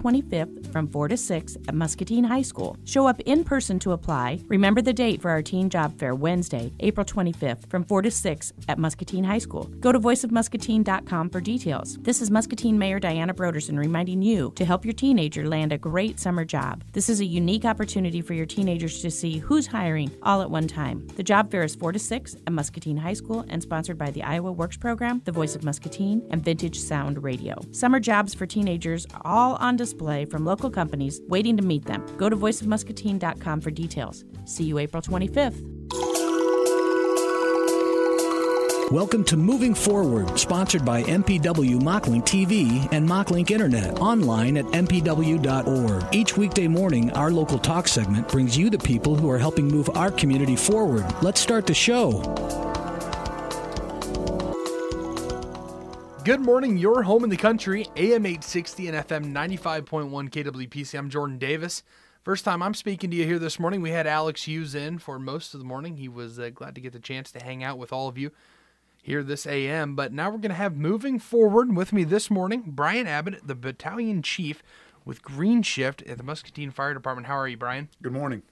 25th from 4 to 6 at Muscatine High School. Show up in person to apply. Remember the date for our Teen Job Fair, Wednesday, April 25th from 4 to 6 at Muscatine High School. Go to voiceofmuscatine.com for details. This is Muscatine Mayor Diana Broderson reminding you to help your teenager land a great summer job. This is a unique opportunity for your teenagers to see who's hiring all at one time. The job fair is 4 to 6 at Muscatine High School and sponsored by the Iowa Works Program, the Voice of Muscatine, and Vintage Sound Radio. Summer jobs for teenagers are all on display from local companies waiting to meet them. Go to voiceofmuscatine.com for details. See you April 25th. Welcome to Moving Forward, sponsored by MPW Mocklink TV and Mocklink Internet, online at mpw.org. Each weekday morning, our local talk segment brings you the people who are helping move our community forward. Let's start the show. Good morning, your home in the country, AM 860 and FM 95.1 KWPC. I'm Jordan Davis. First time I'm speaking to you here this morning. We had Alex Hughes in for most of the morning. He was glad to get the chance to hang out with all of you here this AM. But now we're going to have Moving Forward with me this morning, Brian Abbott, the Battalion Chief with Green Shift at the Muscatine Fire Department. How are you, Brian? Good morning.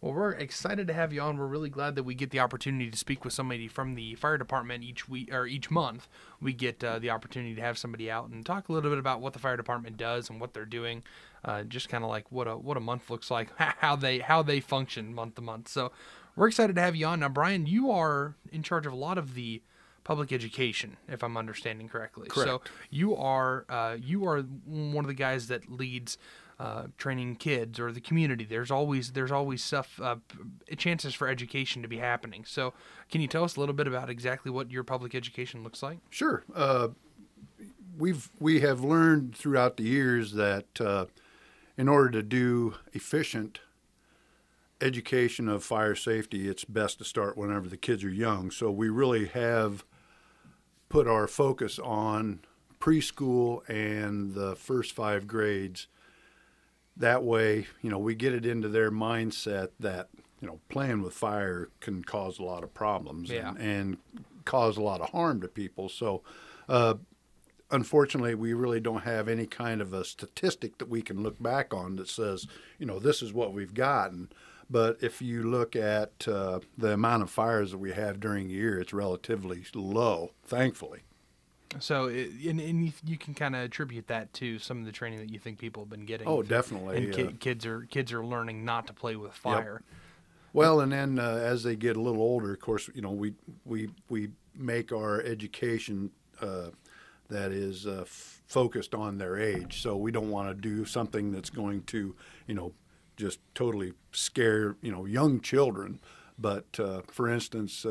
Well, we're excited to have you on. We're really glad that we get the opportunity to speak with somebody from the fire department each week or each month. We get the opportunity to have somebody out and talk a little bit about what the fire department does and what they're doing. Just kind of like what a month looks like, how they function month to month. So we're excited to have you on. Now, Brian, you are in charge of a lot of the public education, if I'm understanding correctly. Correct. So you are one of the guys that leads training kids or the community. There's always stuff, chances for education to be happening. So can you tell us a little bit about exactly what your public education looks like? Sure. We have learned throughout the years that in order to do efficient education of fire safety, it's best to start whenever the kids are young. So we really have put our focus on preschool and the first 5 grades. That way, we get it into their mindset that, playing with fire can cause a lot of problems and cause a lot of harm to people. So, unfortunately, we really don't have any kind of a statistic that we can look back on that says, this is what we've gotten. But if you look at the amount of fires that we have during the year, it's relatively low, thankfully. So, and you can kind of attribute that to some of the training that you think people have been getting. Oh, definitely. And kids are learning not to play with fire. Yep. Well, and then as they get a little older, of course, we make our education that is focused on their age. So we don't want to do something that's going to, just totally scare, young children. But for instance,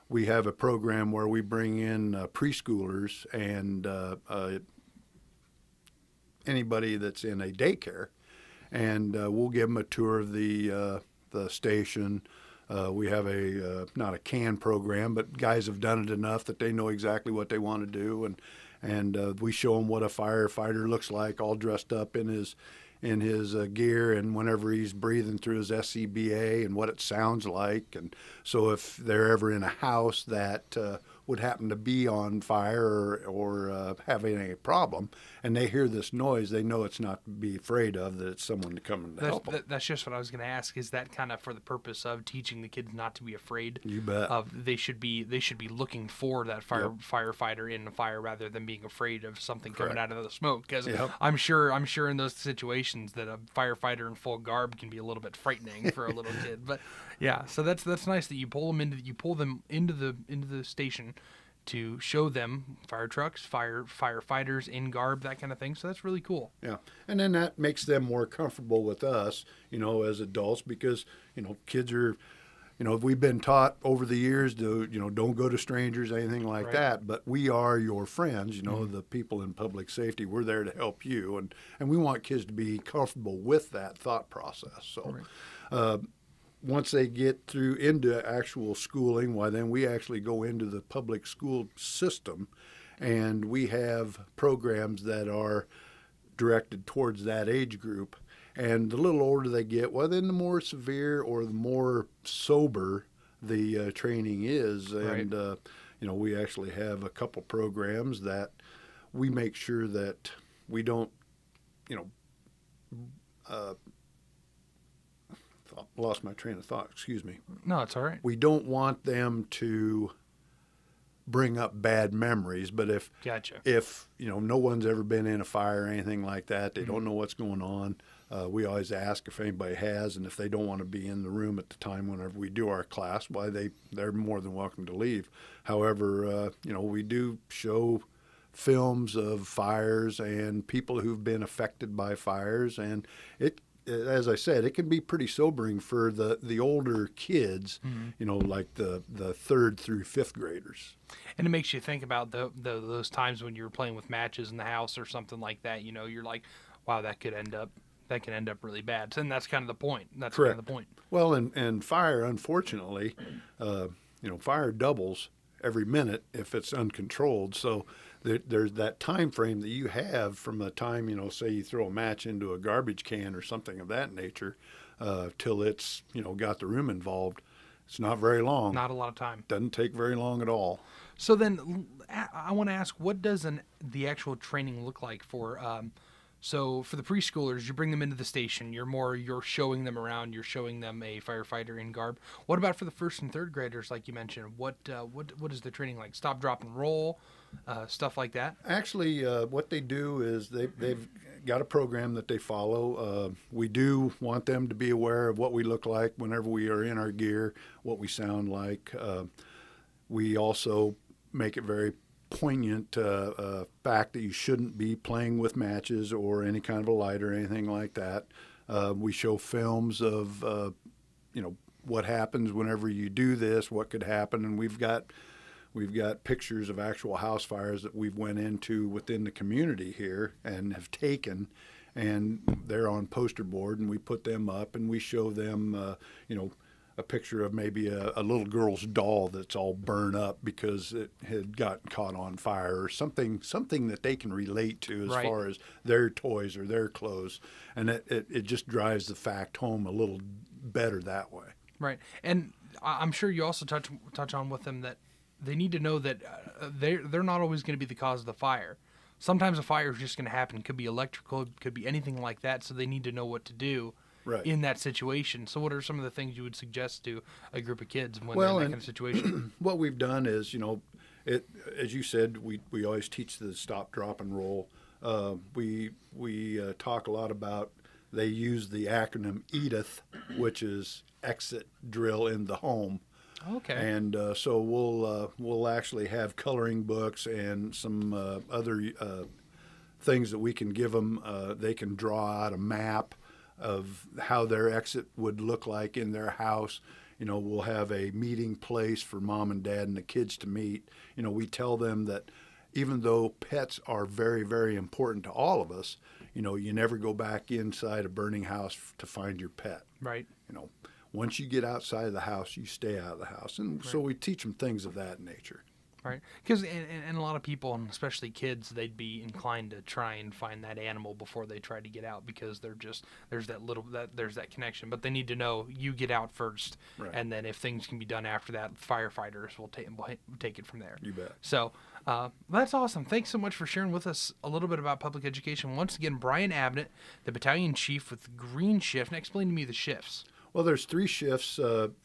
we have a program where we bring in preschoolers and anybody that's in a daycare, and we'll give them a tour of the station. We have not a can program, but guys have done it enough that they know exactly what they want to do, and we show them what a firefighter looks like, all dressed up in his gear, and whenever he's breathing through his SCBA and what it sounds like. And so if they're ever in a house that would happen to be on fire or having a problem, and they hear this noise, they know it's not to be afraid of, that it's someone to come and help them. That's just what I was going to ask. Is that kind of for the purpose of teaching the kids not to be afraid? You bet. They should be looking for that firefighter in the fire rather than being afraid of something coming out of the smoke. Because I'm sure in those situations that a firefighter in full garb can be a little bit frightening for a little kid. But yeah, so that's nice that you pull them into the station to show them fire trucks, firefighters in garb, that kind of thing. So that's really cool. Yeah, and then that makes them more comfortable with us, as adults, because kids are, we've been taught over the years to don't go to strangers, anything like that. But we are your friends, the people in public safety. We're there to help you, and we want kids to be comfortable with that thought process. So. Once they get through into actual schooling, then we actually go into the public school system, and we have programs that are directed towards that age group. And the little older they get, then the more severe or the more sober the training is. And, we actually have a couple programs that we make sure that we don't, lost my train of thought. Excuse me. No, it's all right. We don't want them to bring up bad memories, but Gotcha. if no one's ever been in a fire or anything like that, they don't know what's going on. We always ask if anybody has, and if they don't want to be in the room at the time whenever we do our class, why they're more than welcome to leave. However, we do show films of fires and people who've been affected by fires, and as I said, it can be pretty sobering for the older kids, like the 3rd through 5th graders. And it makes you think about those times when you were playing with matches in the house or something like that. You're like, wow, that could end up really bad. And that's kind of the point. That's Correct. kind of the point. Well, and fire, unfortunately, fire doubles every minute if it's uncontrolled. So there's that time frame that you have from the time, say you throw a match into a garbage can or something of that nature, till it's, got the room involved. It's not very long. Not a lot of time. Doesn't take very long at all. So then I want to ask, what does the actual training look like for so for the preschoolers? You bring them into the station. You're showing them around. You're showing them a firefighter in garb. What about for the 1st and 3rd graders, like you mentioned? What is the training like? Stop, drop, and roll, stuff like that? Actually, what they do is they've got a program that they follow. We do want them to be aware of what we look like whenever we are in our gear, what we sound like. We also make it very poignant fact that you shouldn't be playing with matches or any kind of a light or anything like that. We show films of what happens whenever you do this, what could happen, and we've got pictures of actual house fires that we've went into within the community here and have taken, and they're on poster board, and we put them up and we show them a picture of maybe a little girl's doll that's all burned up because it had gotten caught on fire, or something that they can relate to as Right. far as their toys or their clothes. And it just drives the fact home a little better that way. Right. And I'm sure you also touch on with them that they need to know that they're not always going to be the cause of the fire. Sometimes a fire is just going to happen. It could be electrical, it could be anything like that, so they need to know what to do. Right. In that situation. So what are some of the things you would suggest to a group of kids when they're in that kind of situation? What we've done is, as you said, we always teach the stop, drop, and roll. We talk a lot about, they use the acronym EDITH, which is exit drill in the home. Okay. And so we'll actually have coloring books and some other things that we can give them. They can draw out a map of how their exit would look like in their house. We'll have a meeting place for mom and dad and the kids to meet. We tell them that even though pets are very, very important to all of us, you never go back inside a burning house to find your pet. Right. Once you get outside of the house, you stay out of the house. And so we teach them things of that nature. Right. Because and a lot of people, and especially kids, they'd be inclined to try and find that animal before they try to get out, because there's that connection. But they need to know you get out first, Right. and then if things can be done after that, firefighters will take it from there. You bet. So that's awesome. Thanks so much for sharing with us a little bit about public education. Once again, Brian Abnett, the battalion chief with Green Shift. Now explain to me the shifts. Well, there's 3 shifts.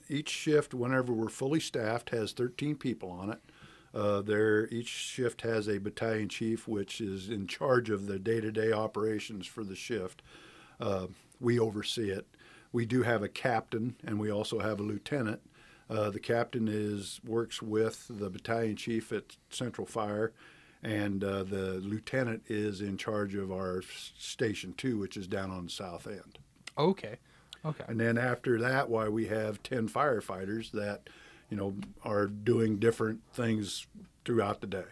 Each shift, whenever we're fully staffed, has 13 people on it. Each shift has a battalion chief, which is in charge of the day-to-day operations for the shift. We oversee it. We do have a captain, and we also have a lieutenant. The captain works with the battalion chief at Central Fire, and the lieutenant is in charge of our Station 2, which is down on the south end. Okay. And then after that, we have 10 firefighters that are doing different things throughout the day.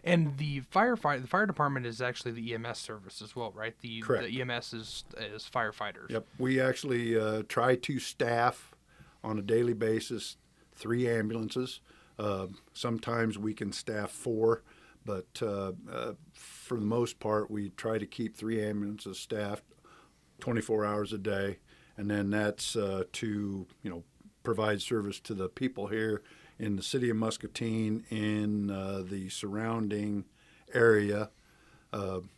And the fire department is actually the EMS service as well, right? Correct. The EMS is firefighters. Yep. We actually try to staff on a daily basis 3 ambulances. Sometimes we can staff 4, but for the most part, we try to keep 3 ambulances staffed 24 hours a day, and then that's to provide service to the people here in the city of Muscatine, in the surrounding area,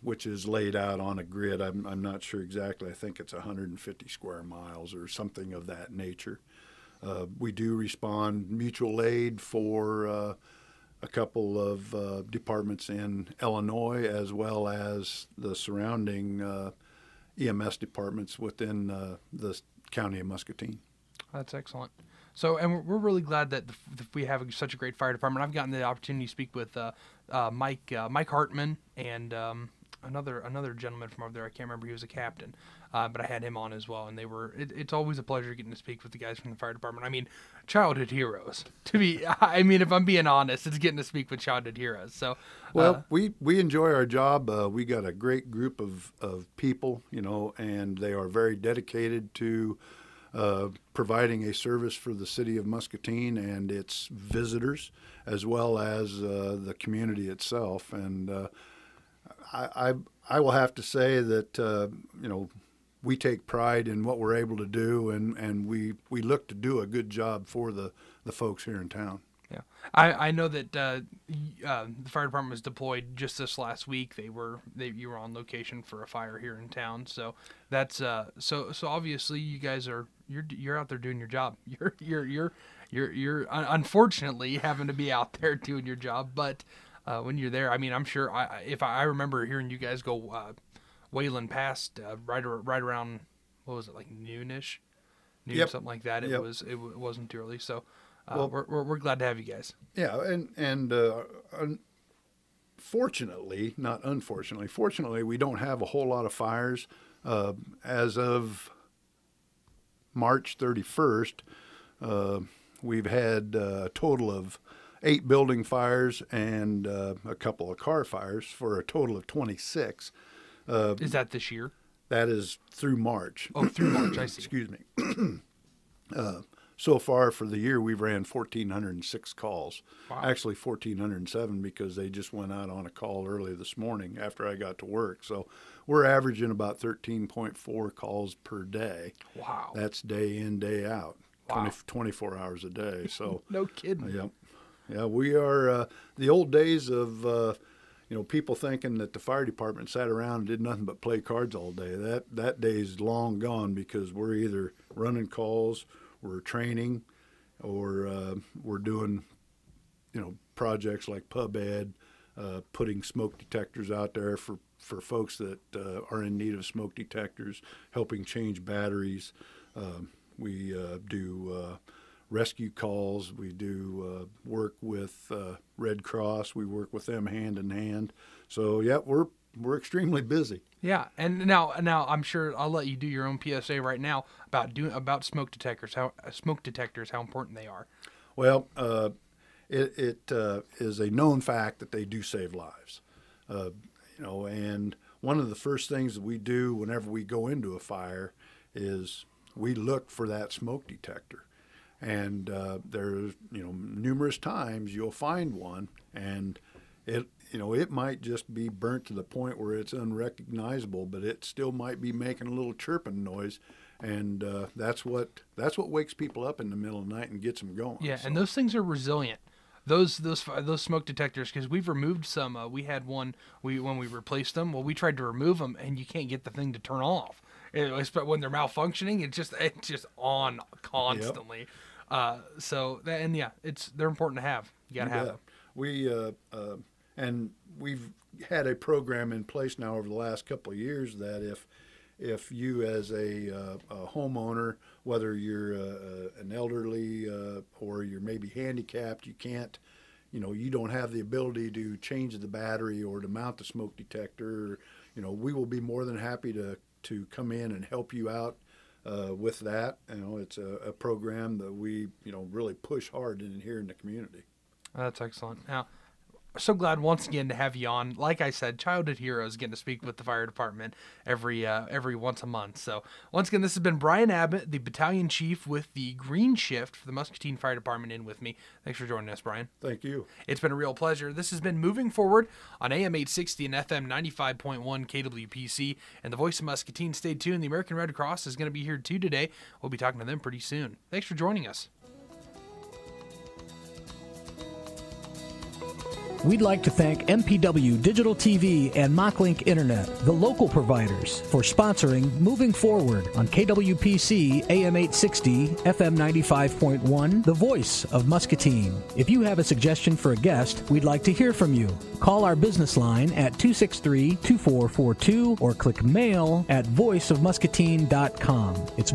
which is laid out on a grid. I'm not sure exactly. I think it's 150 square miles or something of that nature. We do respond mutual aid for a couple of departments in Illinois, as well as the surrounding EMS departments within the county of Muscatine. That's excellent. So, and we're really glad that we have such a great fire department. I've gotten the opportunity to speak with Mike Hartman and another gentleman from over there. I can't remember. He was a captain, but I had him on as well. And it's always a pleasure getting to speak with the guys from the fire department. I mean, childhood heroes. I mean, if I'm being honest, it's getting to speak with childhood heroes. So, well, we enjoy our job. We got a great group of people, and they are very dedicated to providing a service for the city of Muscatine and its visitors, as well as the community itself. And I will have to say that we take pride in what we're able to do, and we look to do a good job for the folks here in town. Yeah, I know that the fire department was deployed just this last week. You were on location for a fire here in town. So that's so obviously you guys you're out there doing your job. You're unfortunately having to be out there doing your job. But when you're there, I mean, I'm sure if I remember hearing you guys go whaling past right around, what was it, like noonish, Yep. something like that. It Yep. wasn't too early. So. Well, we're glad to have you guys. Yeah, and fortunately, not unfortunately, fortunately, we don't have a whole lot of fires. As of March 31st, we've had a total of 8 building fires and a couple of car fires for a total of 26. Is that this year? That is through March. Oh, through March, I see. Excuse me. So far for the year, we've ran 1,406 calls. Wow. Actually, 1,407 because they just went out on a call early this morning after I got to work. So we're averaging about 13.4 calls per day. Wow. That's day in, day out, Wow. 24 hours a day. So No kidding. Yep. Yeah, we are the old days of people thinking that the fire department sat around and did nothing but play cards all day. That day's long gone because we're either running calls, we're training, or we're doing, projects like pub ed, putting smoke detectors out there for folks that are in need of smoke detectors, helping change batteries. We do rescue calls. We do work with Red Cross. We work with them hand in hand. So yeah, we're extremely busy. Yeah, and now I'm sure I'll let you do your own PSA right now about smoke detectors. How important they are. Well, it is a known fact that they do save lives. And one of the first things that we do whenever we go into a fire is we look for that smoke detector. And there's numerous times you'll find one, and it might just be burnt to the point where it's unrecognizable, but it still might be making a little chirping noise, and that's what wakes people up in the middle of the night and gets them going. Yeah, so. And those things are resilient. Those smoke detectors, because we've removed some. We had one when we replaced them. Well, we tried to remove them, and you can't get the thing to turn off. When they're malfunctioning, it's just on constantly. Yep. They're important to have. You gotta have them. And we've had a program in place now over the last couple of years that if you as a homeowner, whether you're an elderly or you're maybe handicapped, you can't, you don't have the ability to change the battery or to mount the smoke detector, we will be more than happy to come in and help you out with that. It's a program that we, really push hard in here in the community. That's excellent. Now, so glad once again to have you on. Like I said, childhood heroes getting to speak with the fire department every once a month. So once again, this has been Brian Abbott, the battalion chief with the Green Shift for the Muscatine Fire Department, in with me. Thanks for joining us, Brian. Thank you. It's been a real pleasure. This has been Moving Forward on AM 860 and FM 95.1 KWPC and the Voice of Muscatine. Stay tuned. The American Red Cross is going to be here too today. We'll be talking to them pretty soon. Thanks for joining us. We'd like to thank MPW Digital TV and MockLink Internet, the local providers, for sponsoring Moving Forward on KWPC AM 860, FM 95.1, the voice of Muscatine. If you have a suggestion for a guest, we'd like to hear from you. Call our business line at 263-2442 or click mail at voiceofmuscatine.com. It's